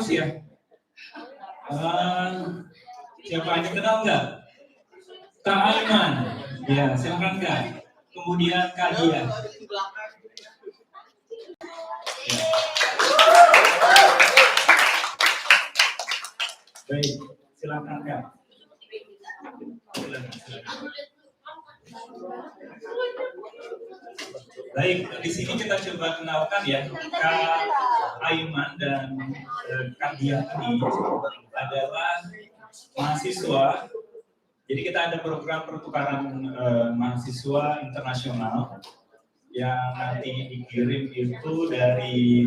bagus ya. Siapa yang kenal nggak? Kak Aiman. Ya, silakan Kak. Kemudian Kak Dia. Baik, silakan Kak. Baik, di sini kita coba kenalkan ya, Kak Aiman dan Kak Dia ini adalah mahasiswa. Jadi kita ada program pertukaran mahasiswa internasional yang nanti dikirim itu dari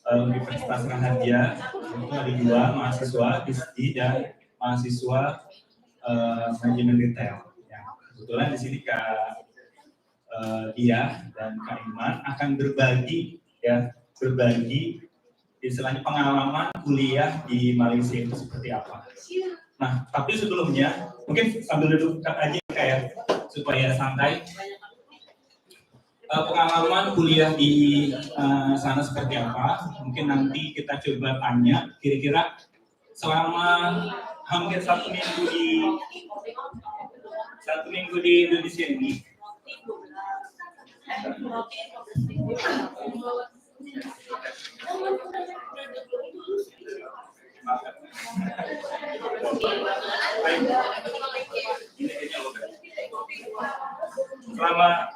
Universitas Raharja. Itu ada 2 mahasiswa di dan mahasiswa manajemen retail. Ya, kebetulan di sini Kak Dia dan Kak Aiman akan berbagi istilahnya pengalaman kuliah di Malaysia itu seperti apa. Nah, tapi sebelumnya mungkin sambil duduk aja kayak supaya santai. Pengalaman kuliah di sana seperti apa? Mungkin nanti kita coba tanya kira-kira selama hampir 1 minggu di Indonesia ini. Selama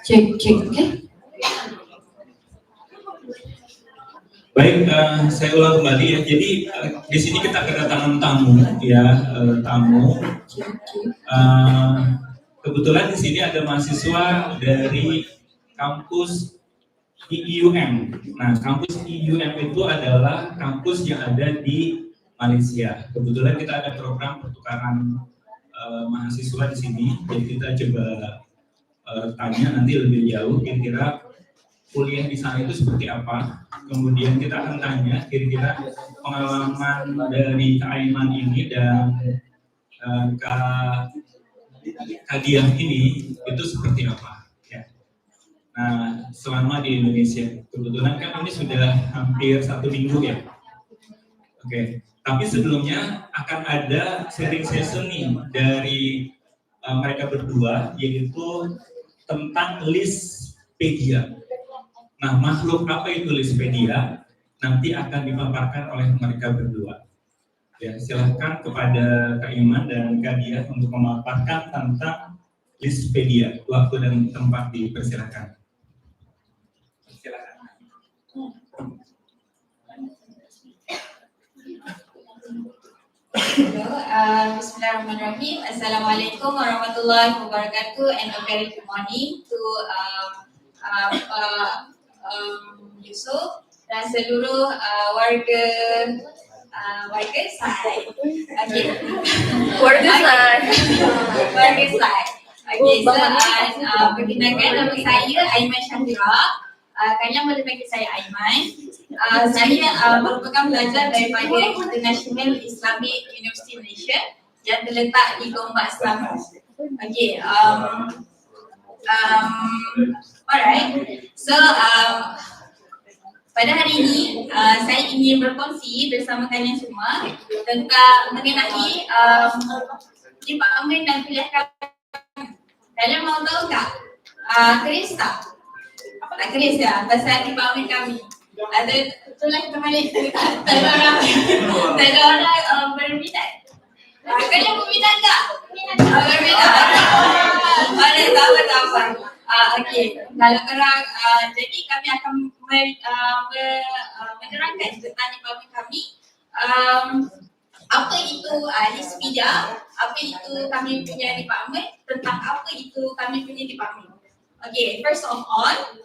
Cek, oke. Baik, saya ulang kembali ya. Jadi di sini kita kedatangan tamu ya, tamu. Kebetulan di sini ada mahasiswa dari kampus IUM. Nah, kampus IUM itu adalah kampus yang ada di Malaysia. Kebetulan kita ada program pertukaran mahasiswa di sini. Jadi kita coba tanya nanti lebih jauh kira-kira kuliah di sana itu seperti apa. Kemudian kita akan tanya kira-kira pengalaman dari Kak Aiman ini dan Kak Hidayah ini itu seperti apa ya. Nah, selama di Indonesia kebetulan kan ini sudah hampir 1 minggu ya. Oke, tapi sebelumnya akan ada sharing session nih dari mereka berdua, yaitu tentang listpedia. Nah, makhluk apa itu listpedia? Nanti akan dipaparkan oleh mereka berdua. Ya, silahkan kepada Kak Aiman dan Kak Dia untuk memaparkan tentang listpedia. Waktu dan tempat dipersilakan. Silakan. Bismillahirrahmanirrahim. Assalamualaikum warahmatullahi wabarakatuh, and a very good morning to Yusuf dan seluruh warga Santai. Okay. Warga Santai. Warga Santai. Okay, so perkenalkan nama saya Aiman Syahira. Kalian boleh panggil saya Aiman. Saya merupakan pelajar daripada International Islamic University Malaysia yang terletak di Gombak, Selangor. Okay, alright. So pada hari ini saya ingin berkongsi bersama kalian semua tentang mengenai department dan kuliah kami. Kalian mau tahu tak? Keris tak? Tak keris ya? Pasal department kami. Ada itulah kita balik. Tak ada orang berminat. Kalian berminat tak? Berminat. Alright, tak apa. Okey, kalau korang, jadi kami akan menerangkan tentang department kami. Apa itu listpedia, apa itu kami punya department, tentang apa itu kami punya department. Okey, first of all,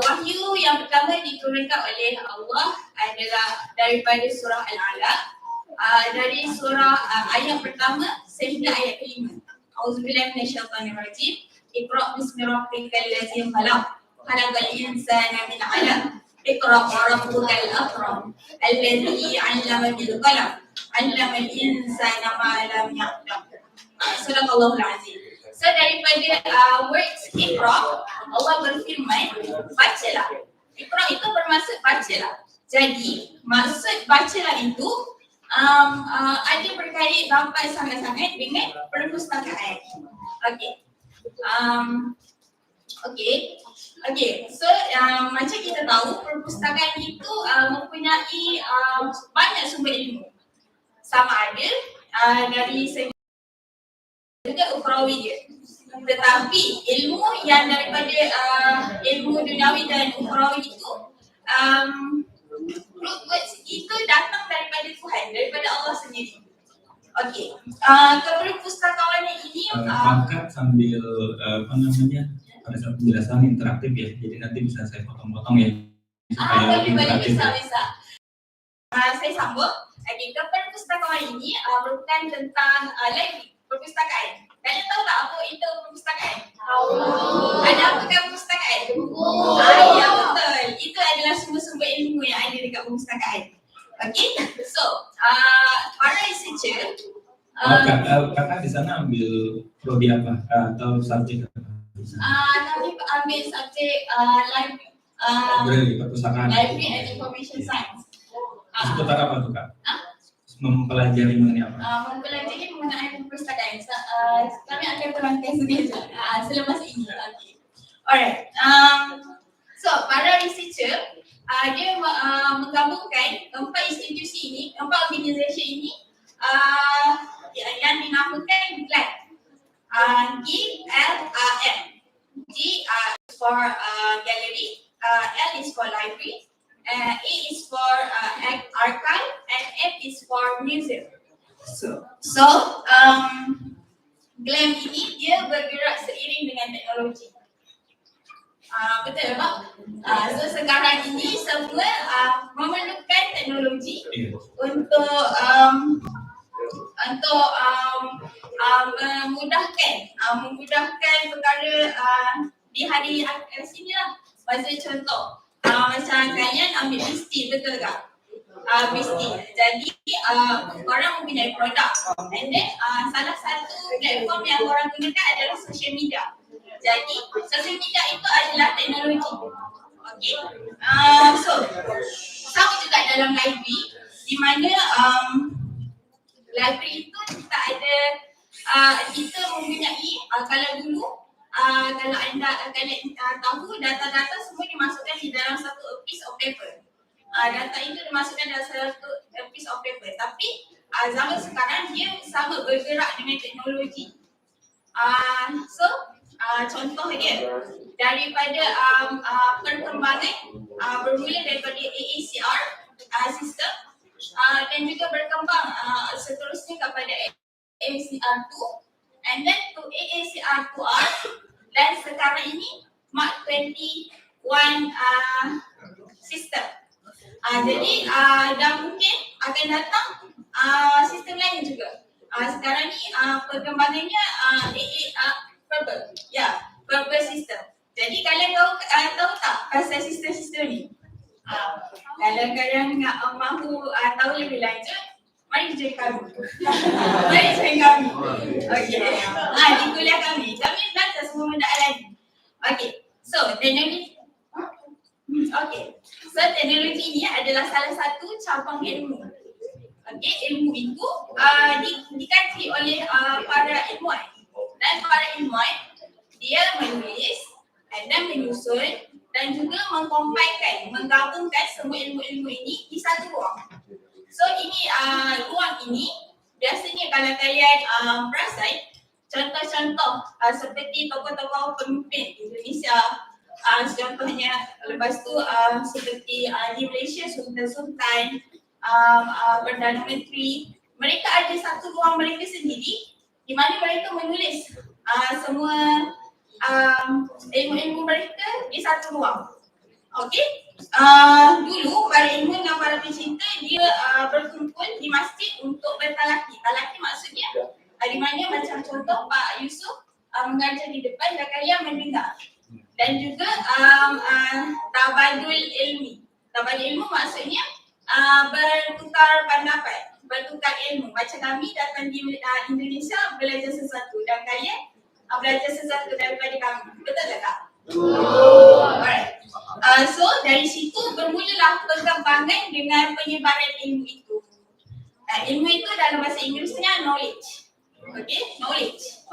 wahyu yang pertama diturunkan oleh Allah adalah daripada surah Al-Alaq, dari surah ayat pertama sehingga ayat kelima. Auzubillahi minasyaitonirrajim. Iqra' bismi rabbikal ladzi khalaq, khalaqal insana min 'alaq, Iqra wa rabbukal akram alladhi 'allama bil qalam 'allama al insana ma lam ya'lam. Sadaqallahul azim. So daripada words Iqra, Allah berfirman, bacalah. Iqra itu bermaksud bacalah. Jadi maksud bacalah itu ada berkait rapat sangat-sangat dengan perpustakaan. Okey. So macam kita tahu perpustakaan itu mempunyai banyak sumber ilmu. Sama ada dari segi juga ukhrawi dia. Tetapi ilmu yang daripada ilmu duniawi dan ukhrawi itu root words itu datang daripada Tuhan, daripada Allah sendiri. Okey. Keperpustakawanan ini angkat sambil pada saat penjelasan interaktif ya. Jadi nanti bisa saya potong-potong ya. Boleh bisa. Saya sambung. Okey, keperpustakawanan ini merupakan tentang library, perpustakaan. Kalian tahu tak apa itu perpustakaan? Ada apa kan perpustakaan? Ya betul. Itu adalah sumber-sumber ilmu yang ada dekat perpustakaan. Okey. So, para researcher kakak di sana ambil prodi apa atau subjek apa? kami ambil subjek library. Dari perpustakaan. Library and Information Science. Seputar apa tuh kak? Mempelajari mengenai apa? Mempelajari mengenai perpustakaan. Kami akan terangkan sedikit selepas ini. Okay. Alright. So para researcher dia menggabungkan 4 institusi ini, 4 organisasi ini yang dinamakan GLAM. G-L-A-M. G is for gallery, L is for library, A is for archive, and M is for museum. So GLAM ini dia bergerak seiring dengan teknologi. Betul tak? So sekarang ini semua memerlukan teknologi untuk memudahkan perkara di hari sini lah. Bagi contoh, macam kalian ambil mesti, betul tak? Mesti. Jadi korang mempunyai produk, and then salah satu platform yang korang gunakan adalah social media. Jadi social media itu adalah teknologi. Okey. So sama juga dalam library, di mana library itu kita ada kita mempunyai kalau dulu kalau anda tahu data-data semua dimasukkan di dalam satu piece of paper. Data itu dimasukkan dalam satu piece of paper. Tapi zaman sekarang dia sama bergerak dengan teknologi. So contoh dia daripada perkembangan bermula daripada AACR sistem dan juga berkembang seterusnya kepada AACR2 and then to AACR2R dan sekarang ini Mark 21 sistem. Jadi dan mungkin akan datang sistem lain juga. Sekarang ni perkembangannya purple system. Jadi kalian tahu tak pasal sistem-sistem ni? Kalau kalian mahu tahu lebih lanjut, mari join kami. Okey. Di kuliah kami belajar semua benda lagi. Okey. So teknologi. So teknologi ini adalah salah satu cabang ilmu. Okey, ilmu itu dikaji oleh para ilmuwan. Dan para ilmuwan dia menulis dan menyusun dan juga mengkompilkan, menggabungkan semua ilmu-ilmu ini di satu ruang. So ini ruang ini biasanya kalau kalian perasan contoh-contoh seperti tokoh-tokoh pemimpin Indonesia, contohnya lepas tu seperti di Malaysia Sultan-Sultan, Perdana Menteri, mereka ada satu ruang mereka sendiri di mana mereka menulis semua ilmu-ilmu mereka di satu ruang. Okey. Dulu para ilmu dan para pencinta dia berkumpul di masjid untuk bertalaki. Talaki maksudnya di mana macam contoh Pak Yusuf mengajar di depan dan kalian mendengar. Dan juga tabadul ilmi. Banyak ilmu maksudnya bertukar pendapat, bertukar ilmu. Macam kami datang di Indonesia belajar sesuatu dan kalian belajar sesuatu daripada kami. Betul tak Kak? Alright. So dari situ bermulalah perkembangan dengan penyebaran ilmu itu. Ilmu itu dalam bahasa Inggerisnya knowledge. Okay, knowledge.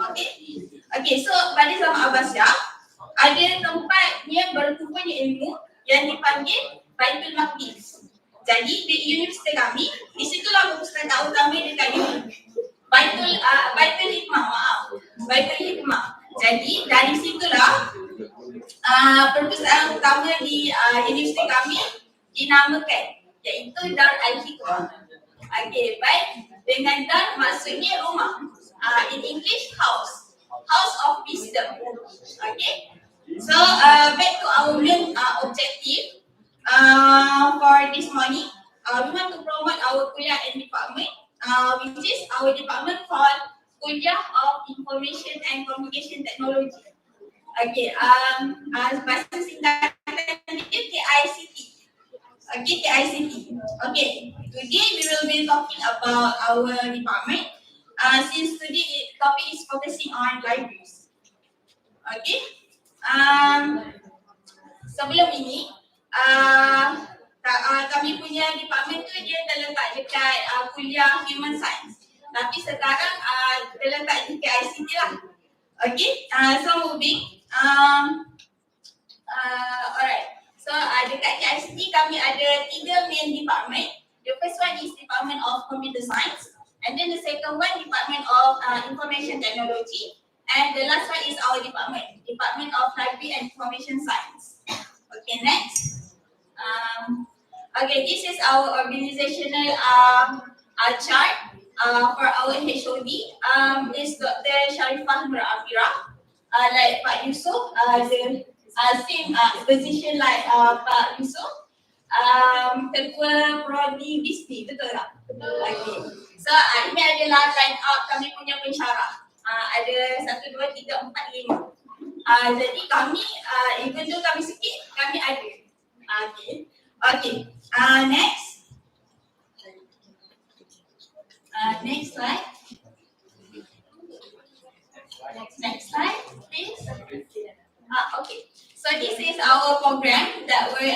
Okay, so pada zaman Abbasiyah ada tempat yang berkumpulnya ilmu yang dipanggil Baitul Maqdis. Jadi di universiti kami, di situlah perpustakaan utama dekat ini. Baitul Hikmah. Jadi dari situlah perpustakaan utama di universiti kami dinamakan, iaitu Dar al-Hikmah. Okay, baik. Dengan dar maksudnya rumah. In English, house of wisdom. Okay. So back to our main objective for this morning. We want to promote our kuliah and department, which is our department called Kuliah of Information and Communication Technology. Okay. Bahasa singkatan dia KICT. Okay, KICT. Okay. Today we will be talking about our department. Since today topic is focusing on libraries. Okay. Sebelum ini, kami punya department tu dia terletak dekat kuliah Human Science. Tapi sekarang terletak di KICT lah. Okay. So moving. Alright. So dekat KICT kami ada 3 main department. The first one is Department of Computer Science, and then the second one Department of Information Technology, and the last one is our department, Department of Library and Information Science. Okay, next. Okay, this is our organizational chart for our HOD. Is Dr. Sharifah Nurafira, like Pak Yusof, the same position like Pak Yusof. Ketua Prodi Bisnis, betul tak? Okay. So ini adalah line up kami punya pensyarah. Ada 1, 2, 3, 4, 5. Jadi kami, even though kami sikit, kami ada. Okay. Next. Next slide. Next slide, please. Okay. So this is our program that we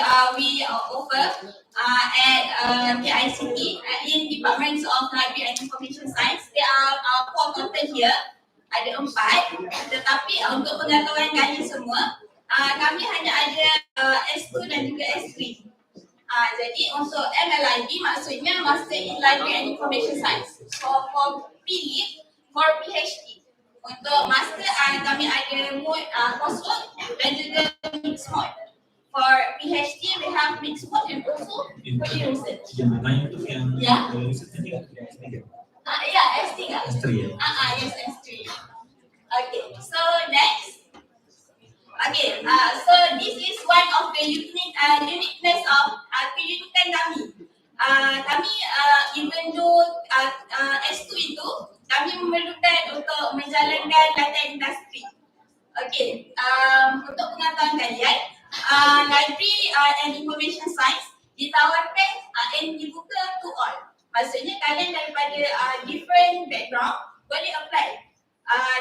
offer at KICT in Departments of Library and Information Science. There are 4 total here. Ada 4. Tetapi untuk pengetahuan kalian semua, kami hanya ada S2 dan juga S3. Jadi untuk MLIB maksudnya Master in Library and Information Science. So for PhD, for PhD. Untuk master kami ada mode coursework dan juga mixed mode. For PhD we have mixed mode and also fully research. Yang lain itu yang research tadi S3. S3. S3 ya. Yes, S3. Okay, so next. Okay, so this is one of the uniqueness of keunikan kami. Kami even though S2 itu kami memerlukan untuk menjalankan latihan industri. Okay, untuk pengetahuan kalian, Library and Information Science ditawarkan and dibuka to all. Maksudnya kalian daripada different background boleh apply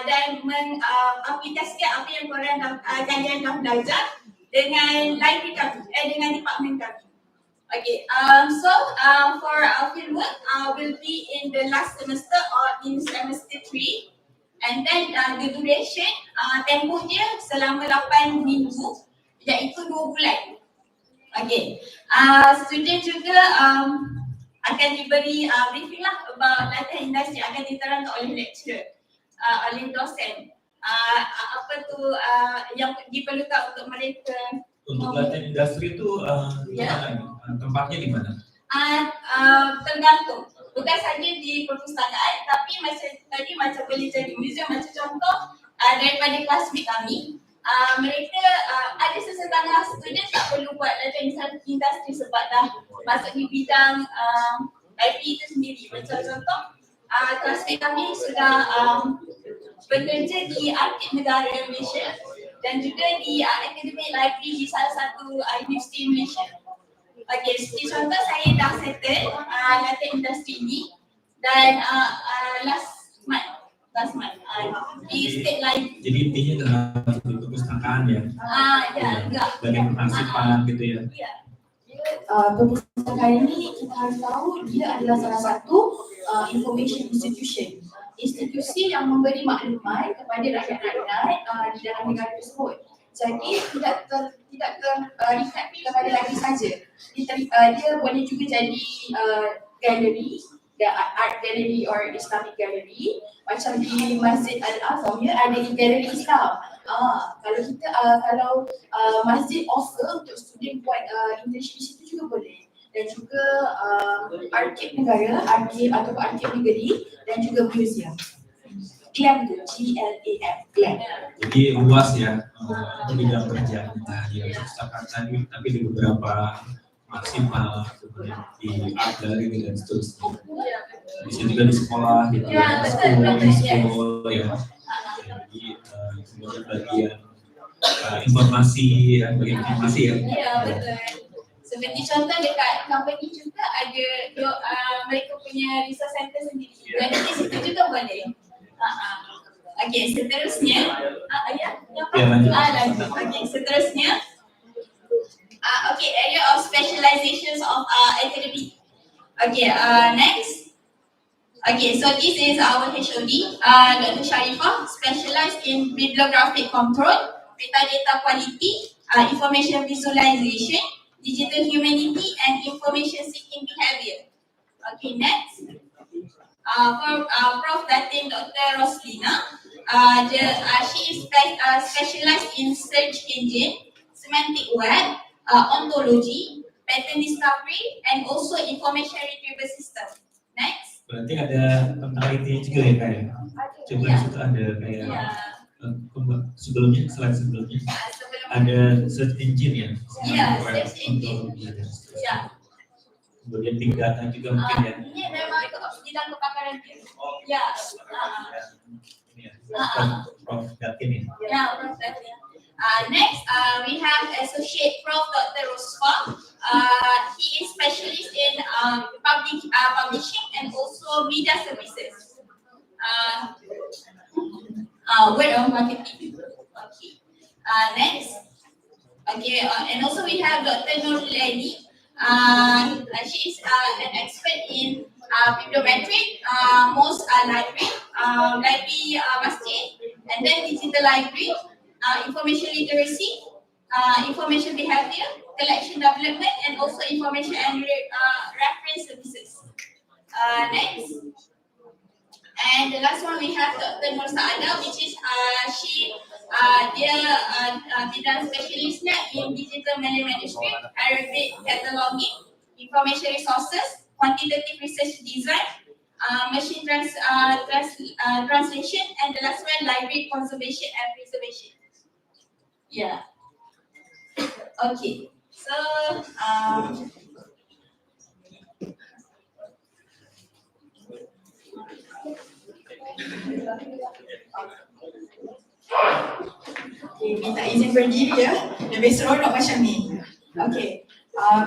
dan mengaplikasikan apa yang kalian dah belajar dengan library kami, dengan department kami. Okay, so for our fieldwork will be in the last semester or in semester 3, and then the duration tempoh dia selama 8 minggu, iaitu 2 bulan. Okay, student juga akan diberi briefing lah about latihan industri, akan diterangkan oleh lecturer, oleh dosen. Apa tu yang diperlukan untuk mereka. Untuk latihan industri itu tempatnya di mana? Tergantung. Bukan saja di perpustakaan, tapi macam boleh jadi museum. Macam contoh daripada classmate kami, mereka ada sesetengah student tak perlu buat latihan industri sebab dah masuk di bidang IP itu sendiri. Macam contoh, classmate kami sudah bekerja di Arkib Negara Malaysia dan juga di Academic Library di salah satu universiti Malaysia. Okay, seperti contoh saya dah settle latihan industri ini dan last month di state lain. Jadi intinya nggak harus di perpustakaan ya? Ya, enggak. Bagian penarsipan gitu ya? Iya. Perpustakaan ini kita harus tahu dia adalah salah satu information institution, institusi yang memberi maklumat kepada rakyat-rakyat di dalam negara tersebut. Jadi tidak terikat kepada lagi saja. Dia boleh juga jadi galeri, art gallery or Islamic gallery. Macam di Masjid Al-Azham ya ada galeri Islam. Kalau masjid offer untuk student buat internship di situ juga boleh. Dan juga arkib negara, arkib atau arkib negeri dan juga museum. GLAM tu, GLAM, GLAM. Jadi luas ya, bidang kerja di perpustakaan tadi, tapi di beberapa maksimal, kemudian di art gallery dan seterusnya. Bisa juga di sekolah, gitu ya, school ya. Jadi sebagai bagian informasi ya, bagian informasi ya. Iya betul. Seperti contoh dekat company juga ada mereka punya resource center sendiri. Dan di situ juga boleh. Okey, seterusnya lanjut. Okey, seterusnya area of specializations of academic. Okay, next. Okay, so this is our HOD, Dr. Sharifah, specialized in bibliographic control, metadata quality, information visualization, digital humanity, and information seeking behavior. Okay, next. For Prof. Datin Dr. Roslina, she is specialized in search engine, semantic web, ontology, pattern discovery, and also information retrieval system. Next. Berarti ada tentang IT juga ya kayak? Coba di situ ada kayak slide sebelumnya ada search engine ya? Iya, search engine. Ya. Kemudian big data juga mungkin ya? Ini memang bidang kepakaran dia. Ya. Ini ya, Prof. Datin ya? Ya, Prof. Datin. Next, we have Associate Prof. Dr. Rosfa. He is specialist in publishing and also media services. Word of marketing. Okay. Next. Okay, and also we have Dr. Nurleni. She is an expert in bibliometric, most library masjid, and then digital library, information literacy, information behavior, collection development, and also information and reference services. Next. And the last one we have Dr. Nur Saada, which is dia bidang spesialisnya in digital manuscript, Arabic cataloging, information resources, quantitative research design, machine translation, and the last one library conservation and preservation. Yeah. Okay. So Okay, minta izin berdiri ya. Lebih seronok macam ni. Okay.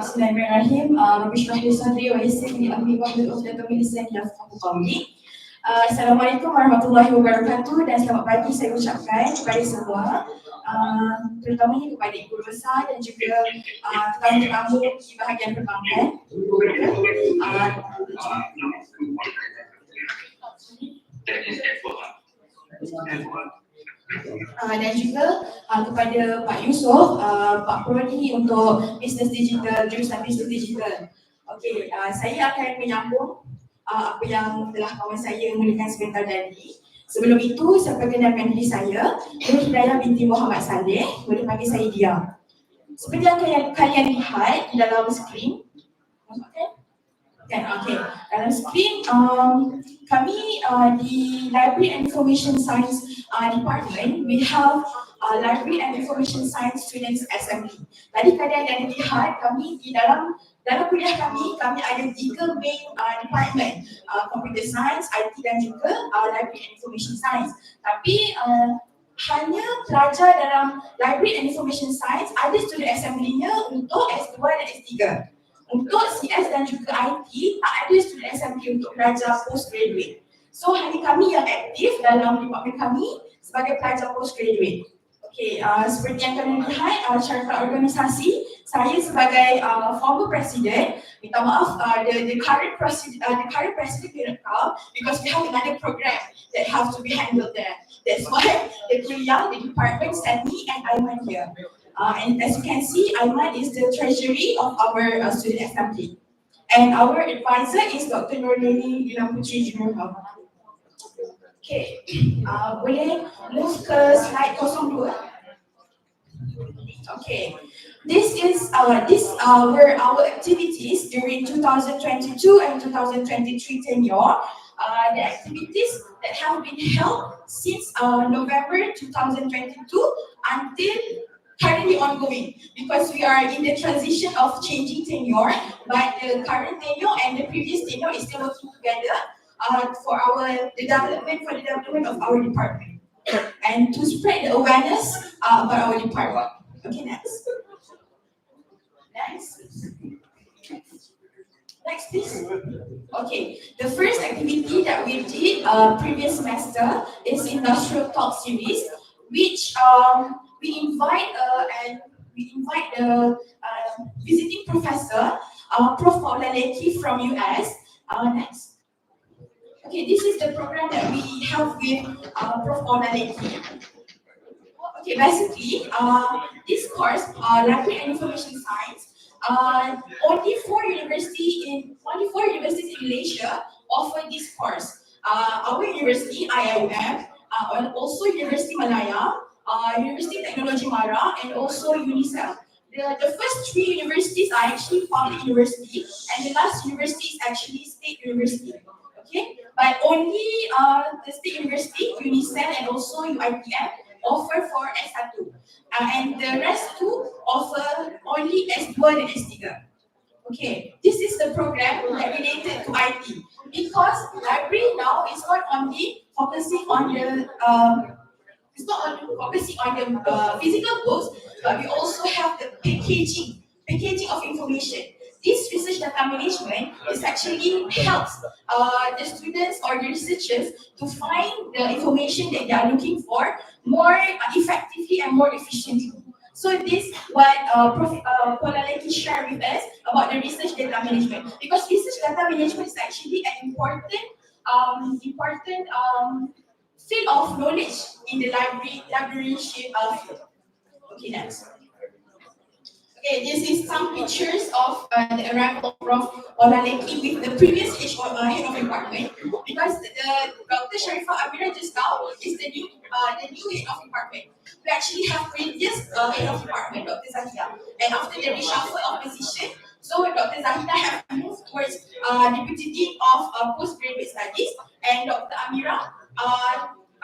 Bismillahirrahmanirrahim. Rabbi shrah li sadri wa yassir li amri wahlul 'uqdatam min lisani yafqahu qawli. Assalamualaikum warahmatullahi wabarakatuh dan selamat pagi saya ucapkan kepada semua. Terutamanya kepada ibu besar dan juga tetamu-tetamu di bahagian perbankan. Dan juga kepada Pak Yusof, Pak Prodi untuk Business Digital, jurusan Business Digital. Okey, saya akan menyambung apa yang telah kawan saya mulakan sebentar tadi. Sebelum itu, saya perkenalkan diri saya, Hidayah binti Muhammad Saleh, boleh panggil saya Dia. Seperti yang kalian lihat di dalam skrin, okay. Dalam skrin, kami di Library and Information Science Department, we have Library and Information Science Students Assembly. Tadi kalian yang lihat kami di dalam kuliah kami ada 3 main department, Computer Science, IT dan juga Library and Information Science. Tapi hanya pelajar dalam Library and Information Science ada student assembly-nya untuk S2 dan S3. Untuk CS dan juga IT, tak ada student assembly untuk pelajar postgraduate. So hanya kami yang aktif dalam department kami sebagai pelajar postgraduate. Okay, seperti yang kalian lihat, syarikat organisasi, saya sebagai former president, minta maaf, the current president didn't come because we have another program that have to be handled there. That's why the kuliah, the department sent me and Aiman here. And as you can see, Aiman is the treasury of our student assembly. And our advisor is Dr. Nurlini Putri Junior. Okay, boleh move ke slide 02. Okay, this were our activities during 2022 and 2023 tenure. The activities that have been held since November 2022 until currently ongoing, because we are in the transition of changing tenure, but the current tenure and the previous tenure is still working together for the development of our department and to spread the awareness about our department. Okay, next. Next, please. Okay, the first activity that we did previous semester is industrial talk series, which we invite the visiting professor, Prof. Paula Leki from US. Next. Okay, this is the program that we have with Prof. Paula Leki. Okay, basically, this course, Library and Information Science, only four universities in Malaysia offer this course. Our university, IIM, and also University Malaya, University Technology Mara, and also UNICEF. The first three universities are actually public university, and the last university is actually state university. Okay, but only the state university, UNICEF, and also UITM offer for S1, and the rest two offer only S2 and S3. Okay, this is the program that related to IT, because library now is not only focusing on the physical books, but we also have the packaging of information. This research data management is actually helps the students or the researchers to find the information that they are looking for more effectively and more efficiently. So this what Prof. Paula Leki shared with us about the research data management, because research data management is actually an important field of knowledge in the librarianship field. Okay, next. Okay, this is some pictures of the arrival of Prof. Paula Leki with the previous head of department, because the Dr. Syahira just now is the new head of department. We actually have previous head of department, Dr. Zahida, and after the reshuffle of position, so Dr. Zahida have moved towards Deputy Dean of Postgraduate Studies, and Dr. Amira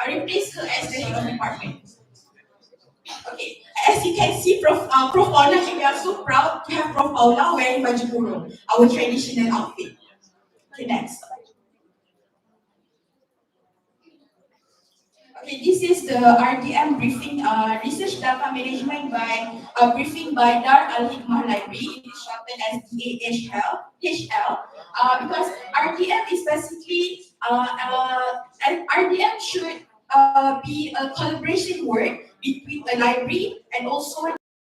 replaced her as the head of department. Okay, as you can see, Prof. Paula, we are so proud to have Prof. Paula wearing baju kurung, our traditional outfit. Okay, next. Okay, this is the RDM briefing, research data management briefing by Dar Al-Hikmah Library. It is shortened as DAHL, because RDM is basically, and RDM should be a collaboration work between the library and also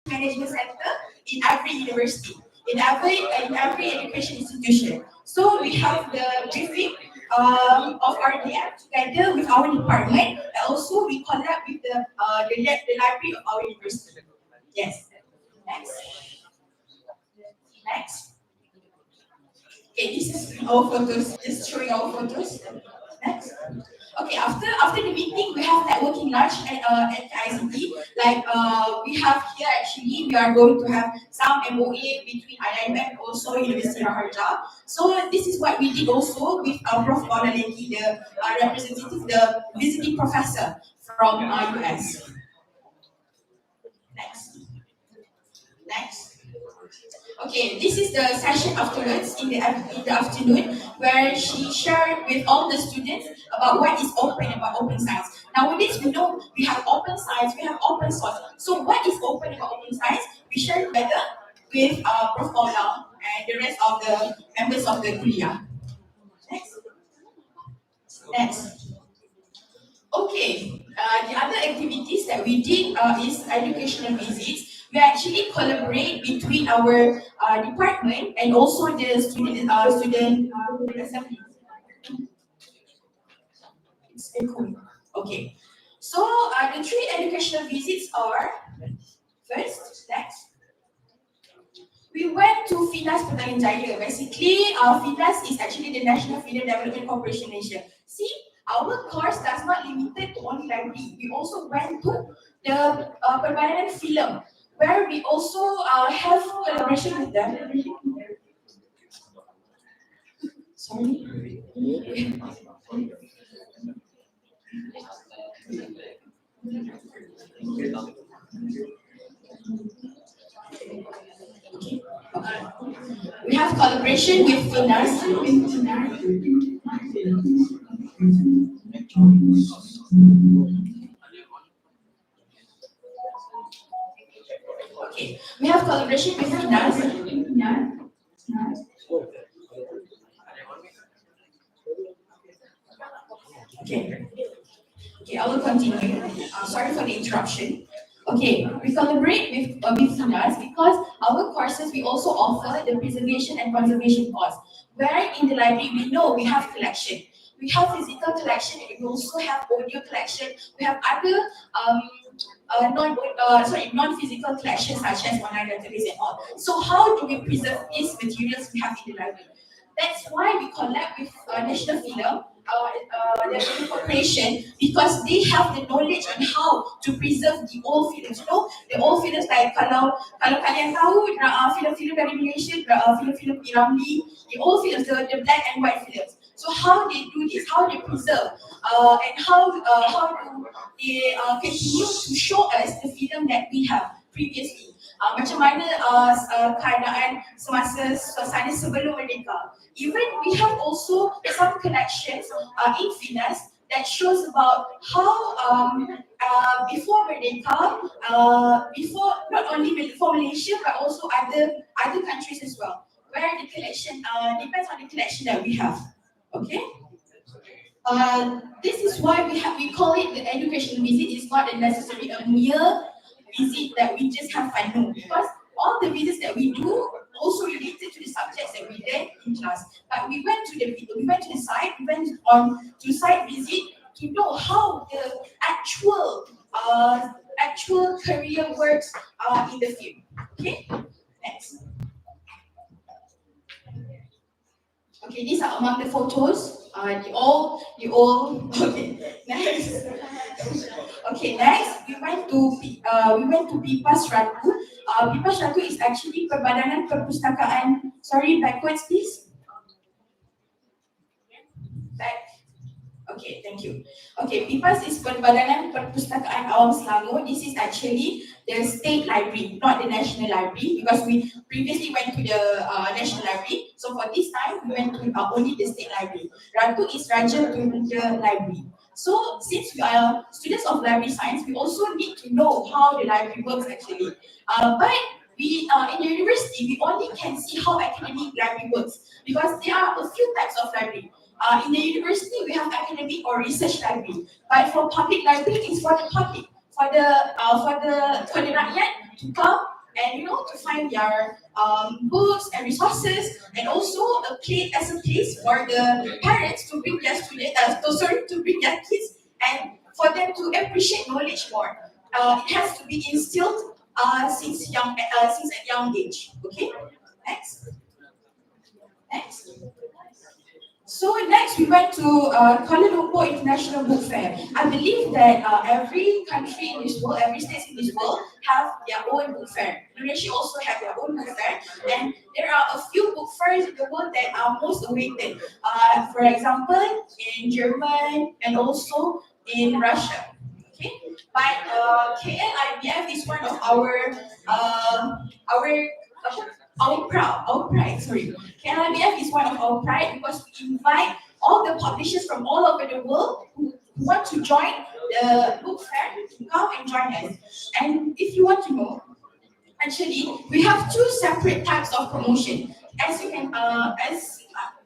management center in every university, in every education institution. So we have the briefing of RDM together with our department, and also we collab with the library of our university. Yes. Next. Okay, this is our photos. Just showing our photos. Next. Okay, after the meeting, we have networking lunch at ICT. Like we have here, actually, we are going to have some MOA between IIM and also University Raharja. So this is what we did also with Prof. Paula Leki, the representative, the visiting professor from US. Next. Okay, this is the session afterwards in the afternoon, where she shared with all the students about what is open, about open science. Nowadays, we know we have open science, we have open source. So what is open about open science? We share together with Prof. Paula and the rest of the members of the kuliah. Next. Okay, the other activities that we did is educational visits. We actually collaborate between our department and also the student assembly. It's very cool. Okay, so the three educational visits are first, next. We went to FINAS Petaling Jaya. Basically, FINAS is actually the National Film Development Corporation Malaysia. See, our course does not limited to only library. We also went to the Perbadanan Film, where we also have collaboration with them. Sorry. We have collaboration with FINAS. Okay, we have collaboration with FINAS. Okay, I will continue. Sorry for the interruption. Okay, we collaborate with FINAS because our courses we also offer the preservation and conservation course. Where in the library we know we have collection. We have physical collection and we also have audio collection. We have other non-physical collections such as online database and all. So how do we preserve these materials we have in the library? That's why we collab with National Film, the corporation, because they have the knowledge on how to preserve the old films. You know, the old films like kalau kalian tahu film-film dari Malaysia, film-film Iramli, the old films, the black and white films. So how they do this, how they preserve, and how do they continue to show us the film that we have previously. Macam mana keadaan semasa suasana sebelum merdeka. Even we have also some connections in FINAS that shows about how before merdeka, before not only for Malaysia but also other countries as well, where the collection depends on the collection that we have. Okay. This is why we call it the educational visit. It's not necessarily a mere visit that we just have fun, no, because all the visits that we do also related to the subjects that we did in class. But we went to the site, we went on to site visit to know how the actual career works in the field. Okay, next. Okay, these are among the photos. You all. Okay, next. Okay, next we went to Pipas Ratu. Pipas Ratu is actually Perbadanan Perpustakaan. Sorry, backwards please. Back. Okay, thank you. Okay, Pipas is Perbadanan Perpustakaan Awam Selangor. This is actually the state library, not the national library, because we previously went to the national library. So for this time, we went to only the state library. Ratu is Raja Tunggal Library. So since we are students of library science, we also need to know how the library works actually. But we in the university, we only can see how academic library works because there are a few types of library. In the university, we have academic or research library, but for public library, it's for the public, for the rakyat to come and to find their books and resources, and also a place for the parents to bring their to bring their kids and for them to appreciate knowledge more. It has to be instilled since at young age. Okay, next. So next we went to Kuala Lumpur International Book Fair. I believe that every country in this world, every state in this world have their own book fair. Malaysia also have their own book fair, and there are a few book fairs in the world that are most awaited. For example, in Germany and also in Russia. Okay, but KLIBF is one of our pride. Sorry, KLIBF is one of our pride because we invite all the publishers from all over the world who want to join the book fair to come and join us. And if you want to know, actually, we have two separate types of promotion. as you can,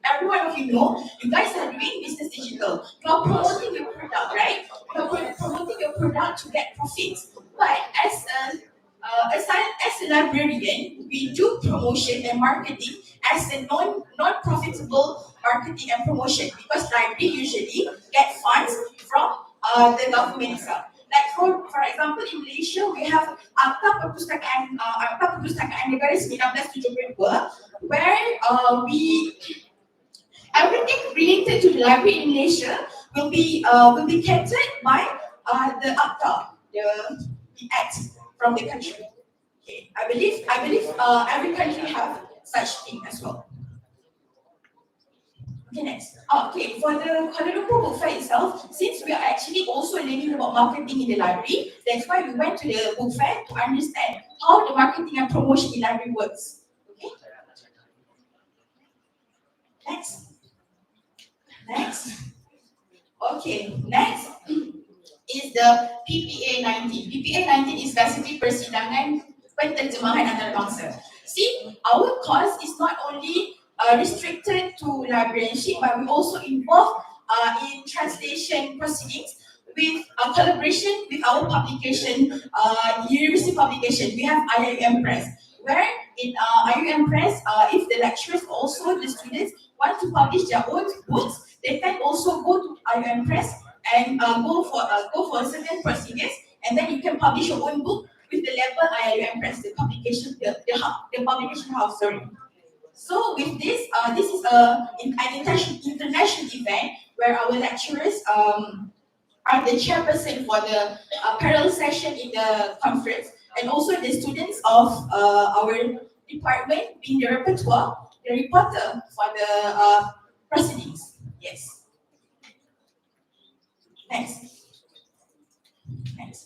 every one of you know, you guys are doing business digital. You are promoting your product, right? You are promoting your product to get profits. But as a librarian, we do promotion and marketing as a non-profitable marketing and promotion, because library usually get funds from the government itself. Like for example, in Malaysia, we have Akta Perpustakaan Negara 1972, where we everything related to the library in Malaysia will be catered by the Akta, the act from the country. Okay, I believe every country have such thing as well. Okay, next. Okay, for the Kuala Lumpur Book Fair itself, since we are actually also learning about marketing in the library, that's why we went to the book fair to understand how the marketing and promotion in library works. Okay. Next. Okay, next is the PPA 19. PPA 19 is basically Persidangan Penterjemahan Antarabangsa. See, our course is not only restricted to librarianship, but we also involved in translation proceedings with collaboration with our publication, university publication. We have IUM Press, where in IUM Press, if the lecturers also the students want to publish their own books, they can also go to IUM Press and go for certain procedures, and then you can publish your own book with the label IUM Press, the publication, the publication house. Sorry. So with this, this is an international event where our lecturers are the chairperson for the parallel session in the conference, and also the students of our department being the repertoire, the reporter for the proceedings. Yes. Next.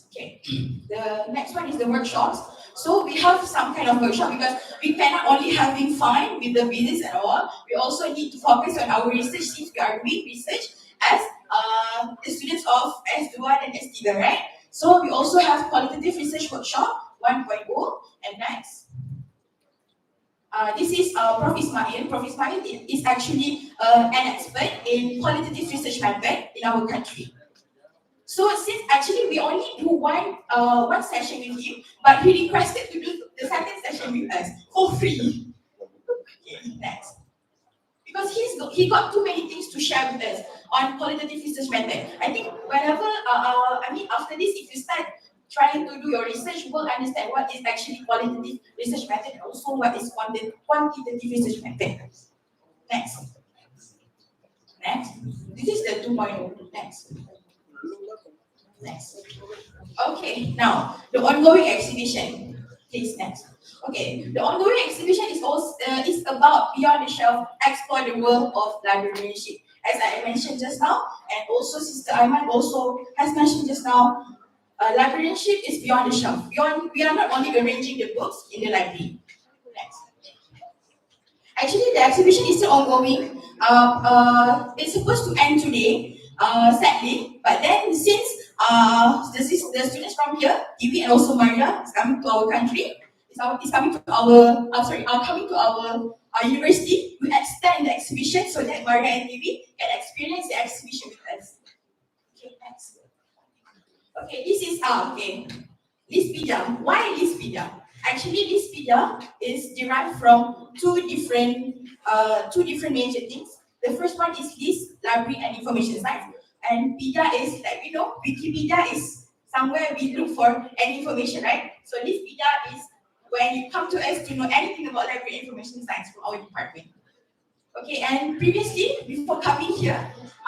Okay. The next one is the workshops. So we have some kind of workshop because we cannot only having fun with the business and all. We also need to focus on our research, since we are doing research as the students of S.id and s.id, right? So we also have qualitative research workshop 1.0. And next, this is Prof. Ismail. Prof. Ismail is actually an expert in qualitative research method in our country. So since actually we only do one session with him, but he requested to do the second session with us for free. Okay, next. Because he got too many things to share with us on qualitative research method. I think whenever, after this, if you start trying to do your research, you will understand what is actually qualitative research method and also what is quantitative research method. Next. This is the 2.0. Next. Okay, now the ongoing exhibition. Please, next. Okay, the ongoing exhibition is also is about beyond the shelf, explore the world of librarianship. As I mentioned just now, and also Sister Aiman also has mentioned just now, librarianship is beyond the shelf. We are not only arranging the books in the library. Next. Actually, the exhibition is still ongoing. It's supposed to end today, sadly, but then since the students from here, TV and also Maria, is coming to our country, is coming to our university, we extend the exhibition so that Maria and TV can experience the exhibition with us. Okay, next. Okay, this is Lispida. Why Lispida? Actually, Lispida is derived from two different major things. The first one is Lis, Library and Information Science, and Pedia is, like we know, Wikipedia is somewhere we look for any information, right? So Lispida is when you come to us to know anything about library information science from our department. Okay, and previously, before coming here,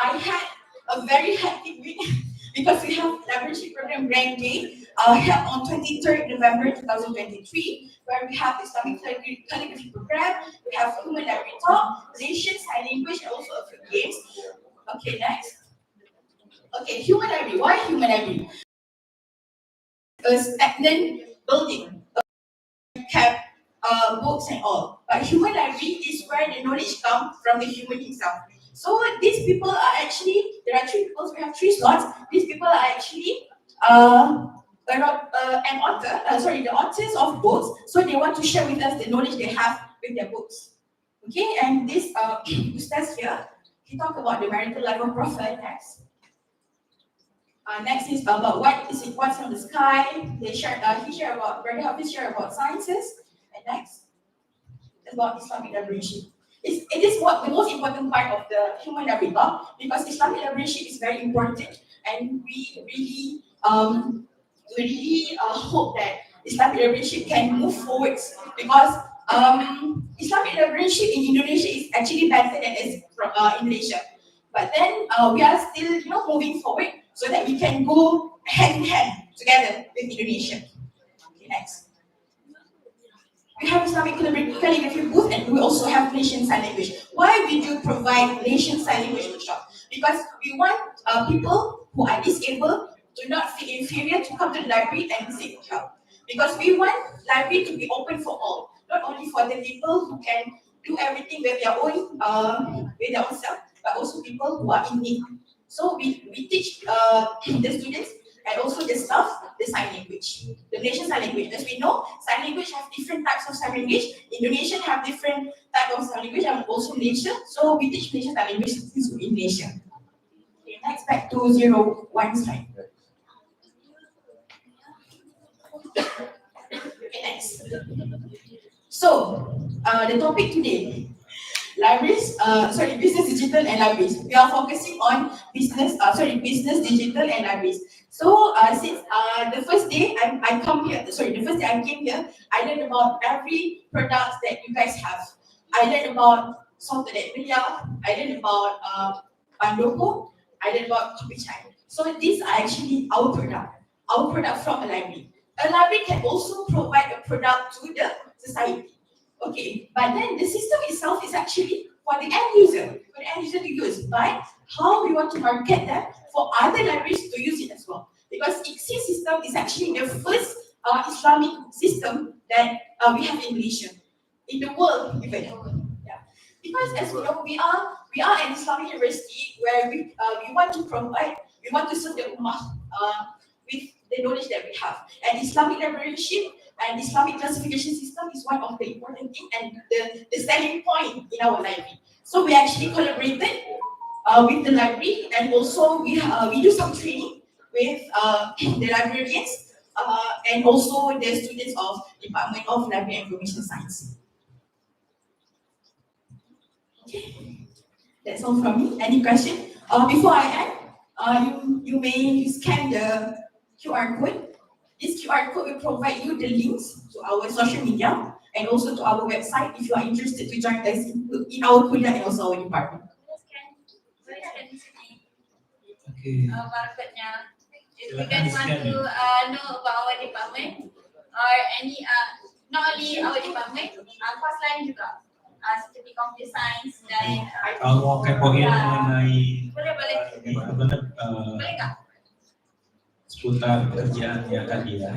I had a very hectic week because we have library program Grand Day held on 23rd November 2023, where we have Islamic calligraphy program, we have human library talk, Malaysian sign language, and also a few games. Okay, next. Okay, human library. Why human library? A stagnant building, kept books and all. But human library is where the knowledge comes from the human himself. So these people are actually, there are three people, we have three slots. These people are actually the authors of books. So they want to share with us the knowledge they have with their books. Okay, and this Ustaz here, he talked about the marital life of Prophet next. Next is about what's on the sky. He shared about Brother Hafiz shared about sciences. And next is about Islamic liberation. It is what the most important part of the human labor, because Islamic liberation is very important, and we really hope that Islamic liberation can move forwards, because Islamic liberation in Indonesia is actually better than it is in Malaysia. But then we are still moving forward so that we can go hand in hand together with Indonesia. Okay, next. We have Islamic calligraphy booth, and we also have Malaysian Sign Language. Why we do provide Malaysian Sign Language workshop? Because we want people who are disabled to not feel inferior to come to the library and seek help. Because we want library to be open for all, not only for the people who can do everything with their own self, but also people who are in need. So we teach the students and also the staff the sign language, the Malaysian sign language. As we know, sign language have different types of sign language. Indonesian have different type of sign language, and also Malaysia. So we teach Malaysian sign language in Malaysia. Okay, next back to 01 slide. Okay, next. So the topic today, business digital and libraries. We are focusing on business digital and libraries. So since the first day I came here, I learned about every product that you guys have. I learned about salted egg media, I learned about pandoko, I learned about coffee chai. So these are actually our product from a library. A library can also provide a product to the society. Okay, but then the system itself is actually for the end user to use. But how we want to market that for other libraries to use it as well? Because IKSI system is actually the first Islamic system that we have in Malaysia, in the world even. Yeah. Because as we know, we are an Islamic university where we want to serve the ummah with the knowledge that we have. And Islamic liberation and Islamic classification system is one of the important things and the selling point in our library. So we actually collaborated with the library, and also we do some training with the librarians and also the students of Department of Library and Information Science. Okay, that's all from me. Any question? Before I end, you may scan the QR code. This QR code will provide you the links to our social media and also to our website if you are interested to join us in our kuliah and also our department. Okay. Barcode-nya. If you guys want to know about our department or any not only our department, course lain juga. Seperti computer science dan kalau mau kepoin mengenai boleh nggak? Seputar pekerjaannya tadi ya.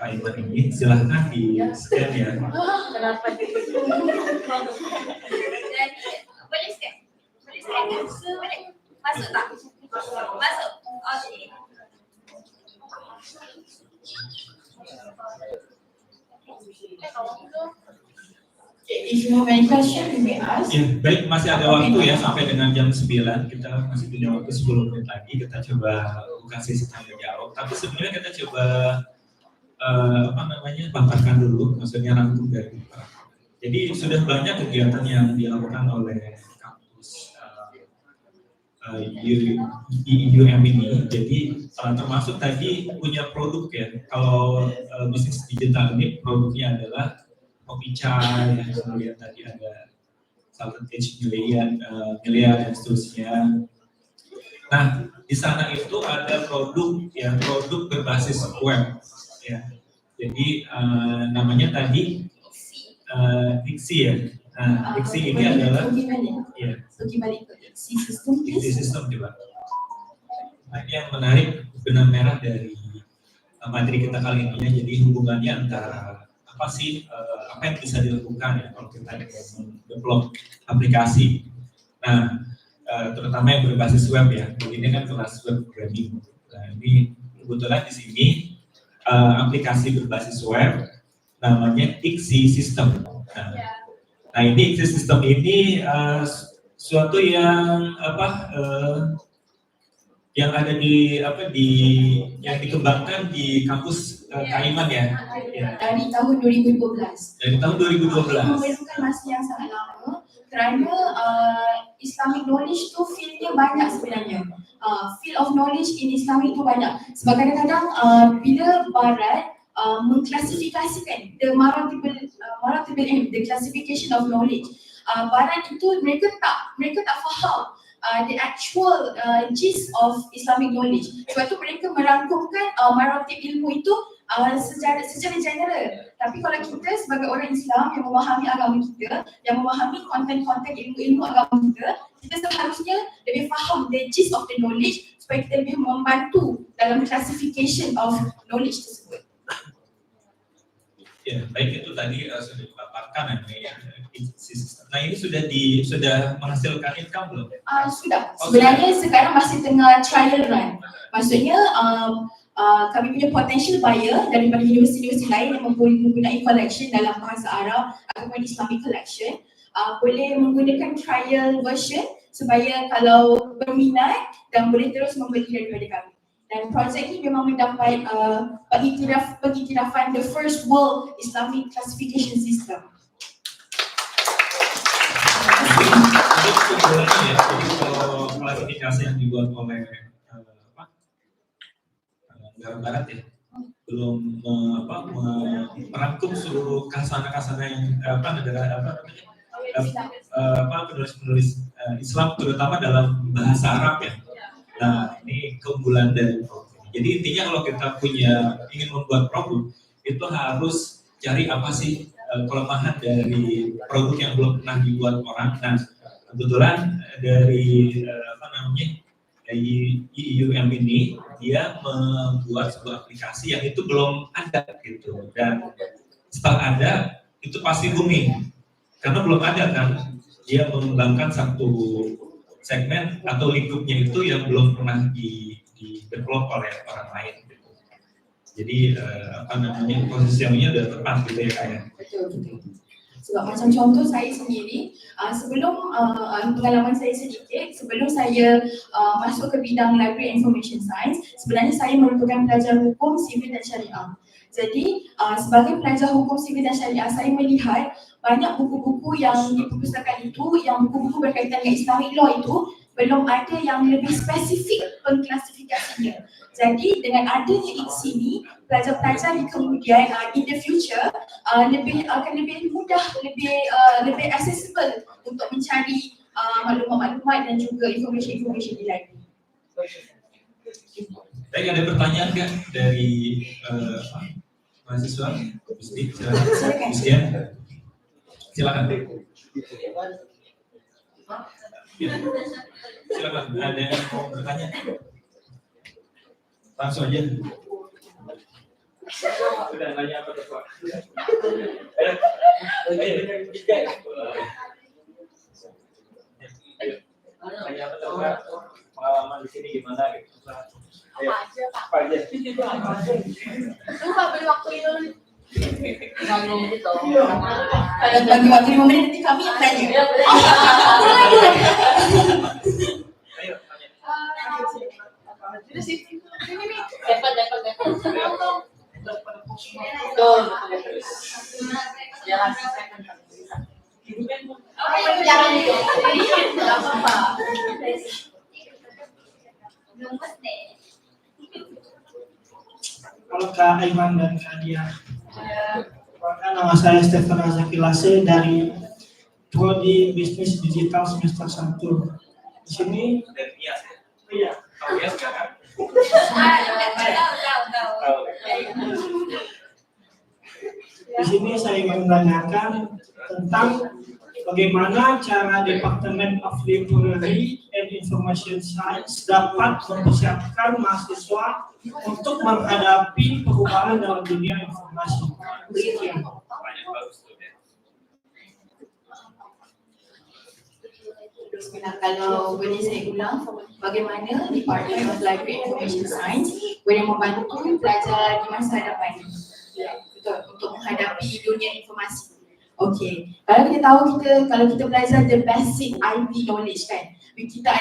Aiman ini silahkan di scan ya. Kenapa gitu? Jadi boleh scan? Boleh scan kan? Boleh. Masuk tak? Masuk. Okay. If you have any question, you may ask. Ya, baik, masih ada waktu ya sampai dengan jam 9. Kita masih punya waktu 10 menit lagi. Kita coba buka sesi tanya jawab. Tapi sebenarnya kita coba paparkan dulu, maksudnya rangkum dari para. Jadi sudah banyak kegiatan yang dilakukan oleh kampus IUM ini. Jadi termasuk tadi punya produk ya. Kalau bisnis digital ini produknya adalah kopi chai, kemudian tadi ada salted edge miliar dan seterusnya. Nah, di sana itu ada produk berbasis web ya. Jadi namanya tadi IKSI ya. Nah, IKSI ini adalah IKSI sistem coba. Nah, ini yang menarik benang merah dari materi kita kali ini ya. Jadi hubungannya antara apa yang bisa dilakukan ya kalau kita develop aplikasi. Nah, terutama yang berbasis web ya. Jadi ini kan kelas web programming. Nah, ini kebetulan di sini aplikasi berbasis web namanya IKSI system. Nah ini sistem ini suatu yang yang ada yang dikembangkan di kampus Aiman ya. Dari tahun 2012. Dari tahun 2012. Memerlukan masa yang sangat lama kerana Islamic knowledge tu fieldnya banyak sebenarnya. Field of knowledge in Islamic tu banyak. Sebab kadang-kadang bila Barat mengklasifikasikan the maratibul ilm, the classification of knowledge, Barat itu mereka tak faham the actual gist of Islamic knowledge. Sebab tu mereka merangkumkan maratib ilmu itu secara general. Tapi kalau kita sebagai orang Islam yang memahami agama kita, yang memahami konten-konten ilmu-ilmu agama kita seharusnya lebih faham the gist of the knowledge supaya kita lebih membantu dalam classification of knowledge tersebut. Ya, baik itu tadi sudah dipaparkan ya. Nah ini sudah menghasilkan income belum? Sudah. Sebenarnya sekarang masih tengah trial run. Maksudnya kami punya potential buyer daripada universiti-universiti lain yang menggunakan collection dalam bahasa Arab ataupun Islamic collection boleh menggunakan trial version supaya kalau berminat dan boleh terus membeli daripada kami. Dan projek ini memang mendapat pengiktirafan the first world Islamic classification system. Jadi kalau klasifikasi yang dibuat oleh negara barat ya, belum merangkum seluruh kasana-kasana yang penulis-penulis Islam terutama dalam bahasa Arab ya. Nah ini keunggulan dari produk ini. Jadi intinya kalau kita ingin membuat produk itu harus cari apa sih kelemahan dari produk yang belum pernah dibuat orang. Nah kebetulan dari IUM ini dia membuat sebuah aplikasi yang itu belum ada gitu, dan setelah ada itu pasti booming karena belum ada kan, dia mengembangkan satu segmen atau lingkupnya itu yang belum pernah di-develop oleh orang lain gitu. Jadi posisinya udah tepat gitu ya kayak. Betul. Sebab macam contoh saya sendiri, sebelum pengalaman saya sedikit, sebelum saya masuk ke bidang Library Information Science, sebenarnya saya merupakan pelajar hukum sivil dan syariah. Jadi sebagai pelajar hukum sivil dan syariah, saya melihat banyak buku-buku yang di perpustakaan itu, yang buku-buku berkaitan dengan Islamic law itu belum ada yang lebih spesifik pengklasifikasinya. Jadi dengan adanya di sini, pelajar-pelajar di kemudian in the future akan lebih mudah, lebih accessible untuk mencari maklumat-maklumat dan juga informasi-informasi di library. Baik, ada pertanyaan nggak dari mahasiswa? Silakan. Silakan. Silakan. Ada yang mau bertanya? Langsung aja. Udah nanya apa tuh Pak? Nanya apa tuh Pak? Pengalaman di sini gimana gitu? Apa aja? Lupa beri waktu itu. Ngomong gitu. Kalau bagi waktu 5 menit nanti kami yang tanya. Ayo tanya. Dapat. Jangan Kalau Kak Aiman dan Kak Hidayah, nama saya Stefan Azakilase dari Prodi Bisnis Digital semester 1. Di sini Dari Nias ya? iya. Tahu Nias nggak kan? Tahu. Di sini saya ingin menanyakan tentang bagaimana cara Departemen of Library and Information Science dapat mempersiapkan mahasiswa untuk menghadapi perubahan dalam dunia informasi. Sekian. Banyak bagus tuh ya. Bismillah, kalau boleh saya ulang, bagaimana Department of Library and Information Science boleh membantu pelajar di masa depan. Ya, betul, untuk menghadapi dunia informasi. Okay, kalau kita belajar the basic ID knowledge kan, kita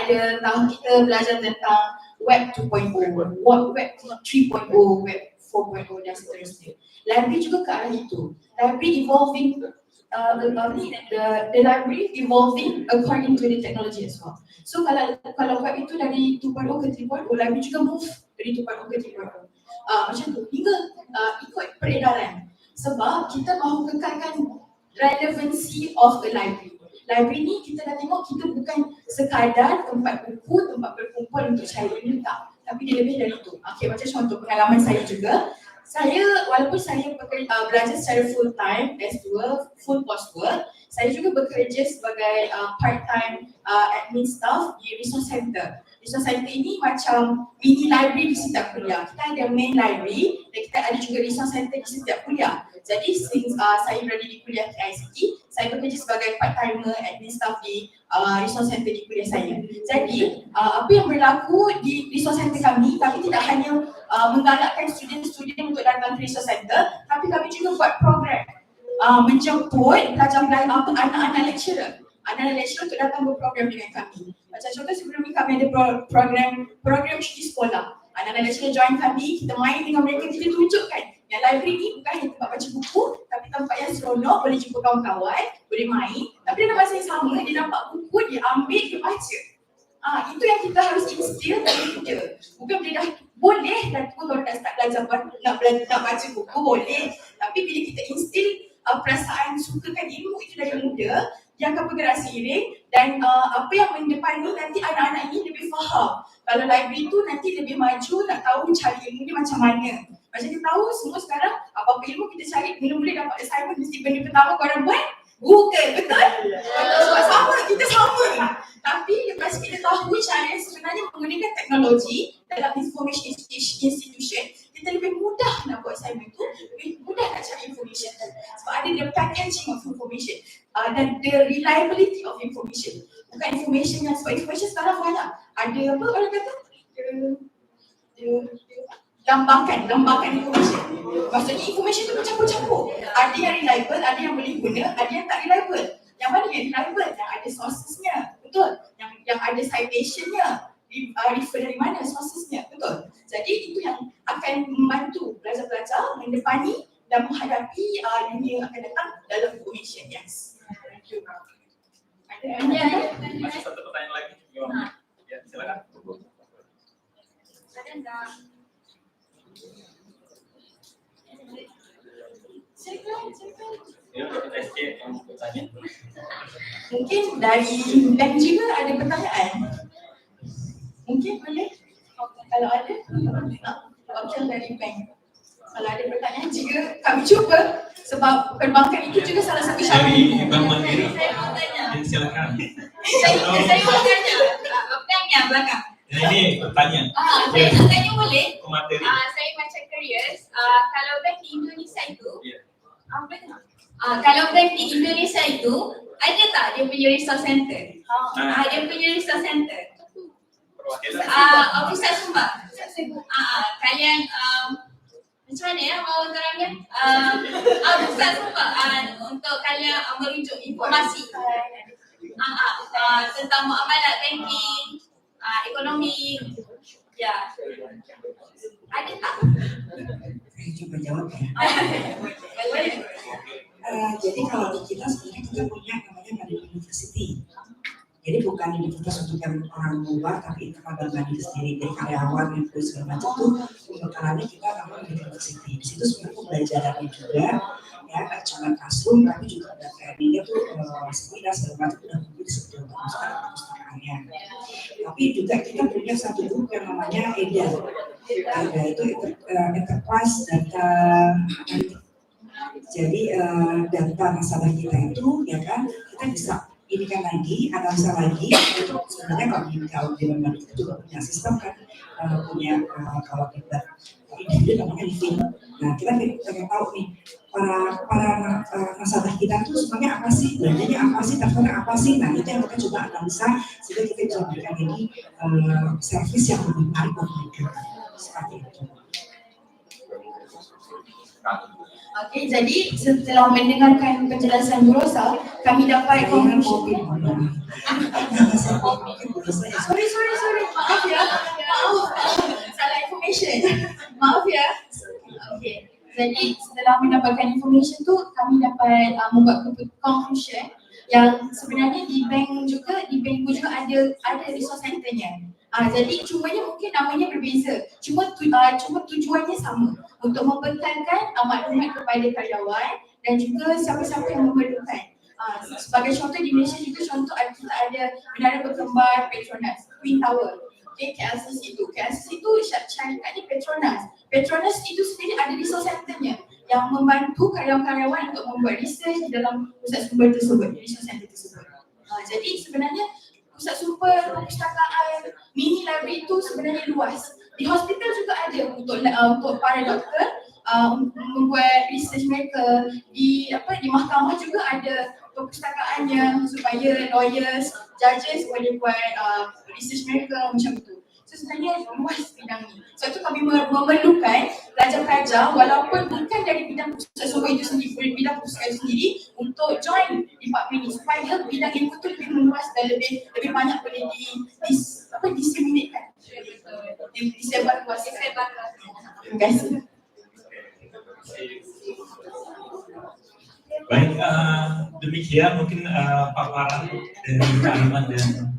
kita belajar tentang web 2.0, web 3.0, web 4.0 dan seterusnya. Library juga ke arah itu. Library evolving, the library evolving according to the technology as well. So kalau web itu dari 2.0 ke 3.0, library juga move dari 2.0 ke 3.0. Macam tu, hingga ikut peredaran. Sebab kita mahu kekalkan relevancy of a library. Library ni kita dah tengok, kita bukan sekadar tempat buku, tempat berkumpul untuk cari benda, tak. Tapi dia lebih dari itu. Okay, macam contoh pengalaman saya juga. Walaupun saya belajar secara full time, S2, full coursework, saya juga bekerja sebagai part-time admin staff di resource center. Resource center ini macam mini library di setiap kuliah. Kita ada main library dan kita ada juga resource center di setiap kuliah. Jadi since saya berada di kuliah ICT, saya bekerja sebagai part-timer admin staff di resource center di kuliah saya. Jadi apa yang berlaku di resource center kami tidak hanya menggalakkan student-student untuk datang ke resource center, tapi kami juga buat program menjemput pelajar anak-anak lecturer. Anak-anak lecturer untuk datang berprogram dengan kami. Macam contoh sebelum ni kami ada program cuti sekolah. Anak-anak lecturer join kami, kita main dengan mereka, kita tunjukkan yang library ni bukan hanya tempat baca buku, tapi tempat yang seronok, boleh jumpa kawan-kawan, boleh main. Tapi dalam masa yang sama, dia nampak buku, dia ambil, dia baca. Itu yang kita harus instill dari muda. Bukan bila dah boleh dah tua kalau nak start belajar nak baca buku, boleh. Tapi bila kita instill perasaan sukakan ilmu itu dari muda, dia akan bergerak seiring dan apa yang mendepani nanti anak-anak ini lebih faham. Kalau library tu nanti lebih maju, nak tahu cari ilmu ni macam mana. Macam kita tahu semua sekarang apa-apa ilmu kita cari, mula-mula dapat assignment mesti benda pertama korang buat Google, betul? Sebab sama, kita sama. Tapi lepas kita tahu cara sebenarnya menggunakan teknologi dalam information institution, kita lebih mudah nak buat assignment tu, lebih mudah nak cari information. Sebab ada the packaging of information dan the reliability of information. Bukan information yang, sebab information sekarang banyak. Ada apa orang kata? Lambakan information. Maksudnya information tu bercampur-campur. Ada yang reliable, ada yang boleh guna, ada yang tak reliable. Yang mana yang reliable? Yang ada sourcesnya, betul? Yang ada citationnya, refer dari mana sourcesnya, betul? Jadi itu yang akan membantu pelajar-pelajar mendepani dan menghadapi dunia akan datang dalam information. Yes. Thank you. Masih satu pertanyaan lagi. Ya, silakan. Ada enggak? Ya, kita SC yang bertanya. Mungkin dari bank juga ada pertanyaan. Mungkin boleh? Kalau ada, wakil dari bank. Kalau ada pertanyaan juga kami cuba. Sebab perbankan itu juga salah satu syarat. Dari Bank Mandiri. Saya mau tanya. Silakan. Saya mau tanya. Bank yang belakang. Ini pertanyaan. Saya nak tanya boleh? Materi. Saya macam curious. Kalau bank di Indonesia itu, Ya. Kalau bank di Indonesia itu, ada tak dia punya resource center? Dia punya resource center. Perwakilan. Pusat sumber. Kalian macam mana ya mau terangkan? Pusat sumber untuk kalian merujuk informasi tentang muamalat banking, ekonomi. Ya. Ada tak? Saya coba jawab ya. Jadi kalau di kita sebenarnya kita punya namanya Menarik University. Jadi bukan universitas untuk yang orang luar, tapi internal dan mandiri sendiri. Jadi karyawan yang terus segala macam itu pembekalannya kita namanya University. Di situ sebenarnya pembelajarannya juga, ya nggak cuma classroom, tapi juga ada trainingnya tuh seminar segala macam udah mungkin sebelum masuk ke perpustakaannya. Tapi juga kita punya satu grup yang namanya EDA. EDA itu Enterprise Data Analytics. Jadi data nasabah kita itu, ya kan, kita bisa ini kan lagi, analisa lagi. Itu sebenarnya kalau di lembaga kita juga punya sistem kan, punya kalau kita ini namanya living. Nah kita pengen tahu nih para nasabah kita tuh sebenarnya apa sih, belanjanya apa sih, transfernya apa sih. Nah itu yang kita coba analisa sehingga kita bisa berikan ini servis yang lebih baik buat mereka seperti itu. Okey, jadi setelah mendengarkan penjelasan Bu Rosa, kami dapat conclusion. Sorry. Maaf ya. Salah information. Maaf ya. Okey. Jadi setelah mendapatkan information tu, kami dapat membuat conclusion yang sebenarnya di bank juga ada resource centernya. Jadi cumanya mungkin namanya berbeza. Cuma tujuannya sama untuk membekalkan maklumat kepada karyawan dan juga siapa-siapa yang memerlukan. Sebagai contoh di Malaysia juga kita ada menara berkembar Petronas, Twin Tower. Okay, KLCC itu syarikat ni Petronas itu sendiri ada resource centernya yang membantu karyawan-karyawan untuk membuat research di dalam pusat sumber tersebut, resource center tersebut. Jadi sebenarnya pusat sumber perpustakaan mini library itu sebenarnya luas. Di hospital juga ada untuk para doktor membuat research mereka. Di mahkamah juga ada perpustakaannya supaya lawyers, judges boleh buat research mereka macam tu. So sebenarnya luas bidang ni. So itu kami memerlukan pelajar-pelajar walaupun bukan dari bidang pusat sumber itu sendiri, bidang pustakaan sendiri untuk join department ni supaya bidang ilmu tu lebih meluas dan lebih banyak boleh diseminatekan. Disebarluaskan. Terima kasih. Baik, demikian mungkin paparan dari Aiman dan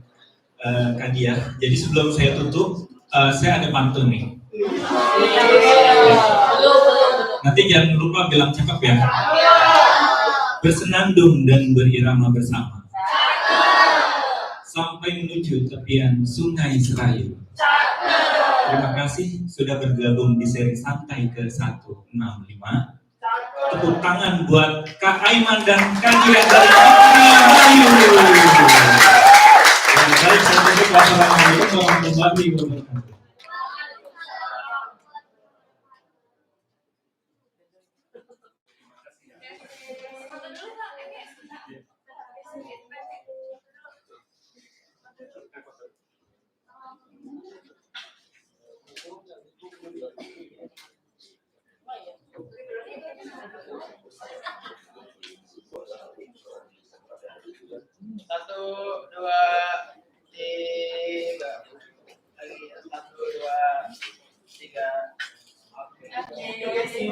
Hidayah. Jadi sebelum saya tutup, saya ada pantun nih. Nanti jangan lupa bilang cakep ya. Bersenandung dan berirama bersama. Sampai menuju tepian sungai serayu. Terima kasih sudah bergabung di seri Santai ke-165. Tepuk tangan buat Kak Aiman dan Hidayah dari Melayu. Baik, saya tutup. Wassalamualaikum warahmatullahi wabarakatuh. Satu, dua, tiga. Lagi ya. 1, 2, 3. Oke. Terima kasih.